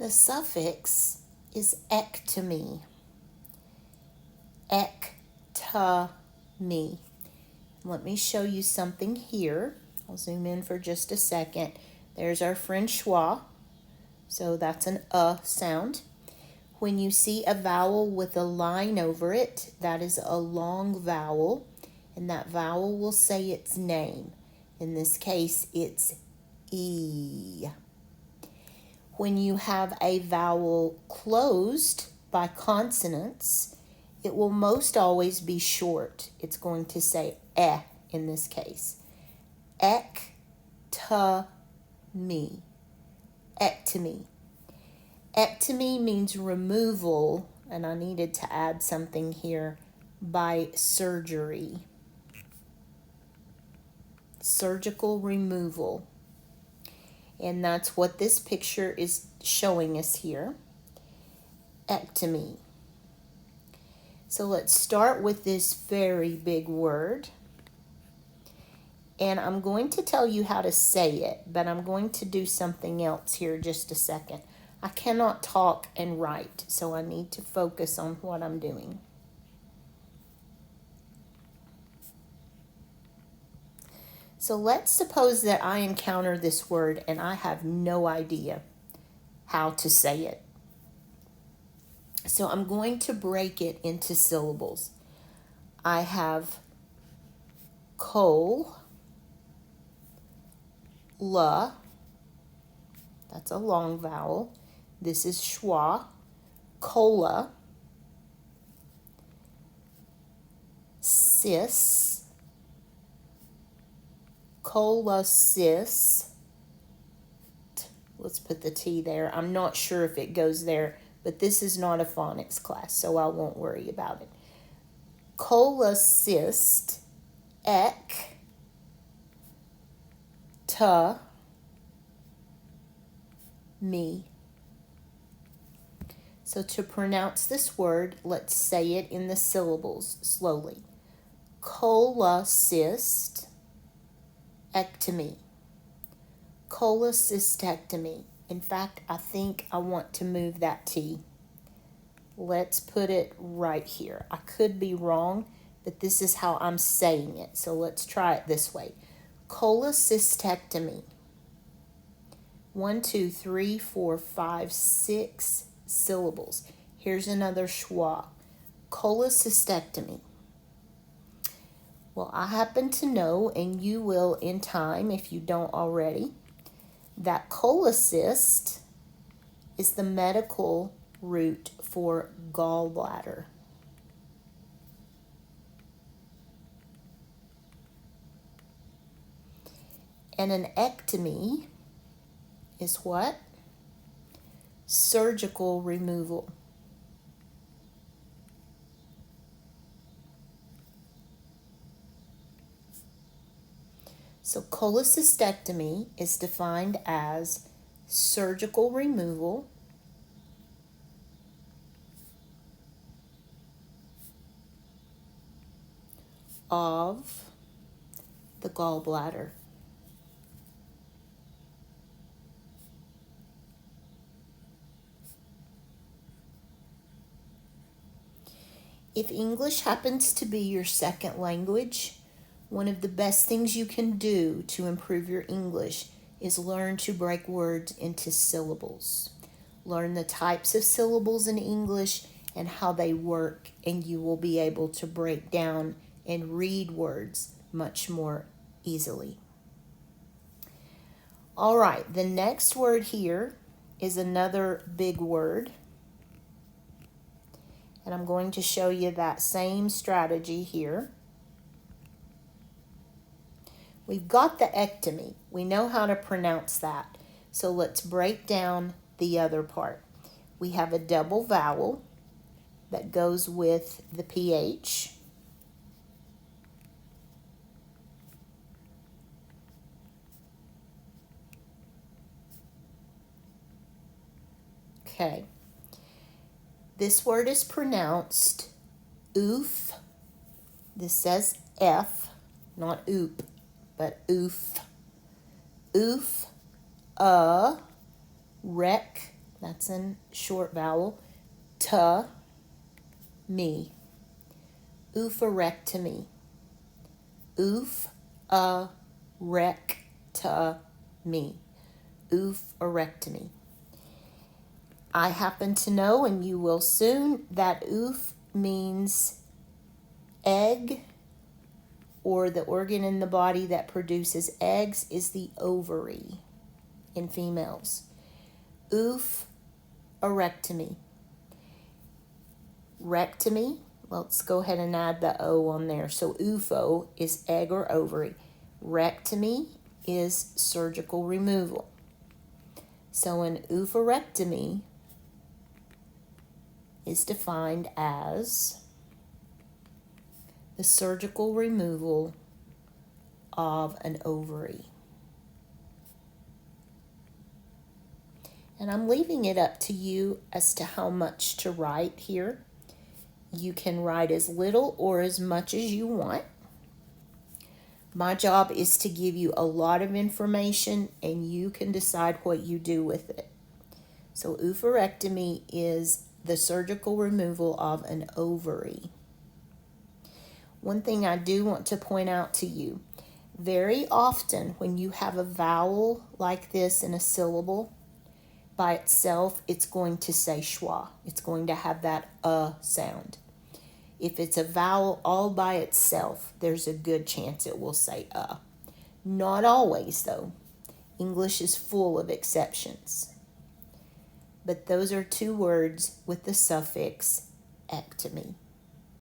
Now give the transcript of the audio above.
The suffix is ectomy. Ectomy. Let me show you something here. I'll zoom in for just a second. There's our friend schwa. So that's an sound. When you see a vowel with a line over it, that is a long vowel, and that vowel will say its name. In this case, it's E. When you have a vowel closed by consonants, it will most always be short. It's going to say eh in this case. Ectomy. Ectomy. Ectomy means removal, and I needed to add something here, by surgery. Surgical removal. And that's what this picture is showing us here. Ectomy. So let's start with this very big word. And I'm going to tell you how to say it, but I'm going to do something else here just a second. I cannot talk and write, so I need to focus on what I'm doing. So let's suppose that I encounter this word and I have no idea how to say it. So I'm going to break it into syllables. I have coal, la, that's a long vowel. This is schwa, cola, cis, cola cis. Let's put the T there. I'm not sure if it goes there, but this is not a phonics class, so I won't worry about it. Cholecist, ek, ta, me. So to pronounce this word, let's say it in the syllables slowly. Cholecist, ectomy. Cholecystectomy. In fact, I think I want to move that T. Let's put it right here. I could be wrong, but this is how I'm saying it. So let's try it this way. Cholecystectomy. 1, 2, 3, 4, 5, 6 syllables. Here's another schwa. Cholecystectomy. Well, I happen to know, and you will in time if you don't already, that cholecyst is the medical root for gallbladder. And an ectomy is what? Surgical removal. So cholecystectomy is defined as surgical removal of the gallbladder. If English happens to be your second language, one of the best things you can do to improve your English is learn to break words into syllables. Learn the types of syllables in English and how they work, and you will be able to break down and read words much more easily. All right, the next word here is another big word. And I'm going to show you that same strategy here. We've got the ectomy. We know how to pronounce that. So let's break down the other part. We have a double vowel that goes with the PH. Okay. This word is pronounced oof. This says F, not oop, but oof. Oof, rec, That's a short vowel. T, me. Oophorectomy. Oof, a, rec, to, me. Oophorectomy. I happen to know, and you will soon, that oof means egg, or the organ in the body that produces eggs is the ovary in females. Oophorectomy. Rectomy, let's go ahead and add the O on there. So oopho is egg or ovary. Rectomy is surgical removal. So an oophorectomy is defined as the surgical removal of an ovary. And I'm leaving it up to you as to how much to write here. You can write as little or as much as you want. My job is to give you a lot of information, and you can decide what you do with it. So oophorectomy is the surgical removal of an ovary. One thing I do want to point out to you, very often when you have a vowel like this in a syllable, by itself, it's going to say schwa. It's going to have that sound. If it's a vowel all by itself, there's a good chance it will say Not always, though. English is full of exceptions. But those are two words with the suffix ectomy.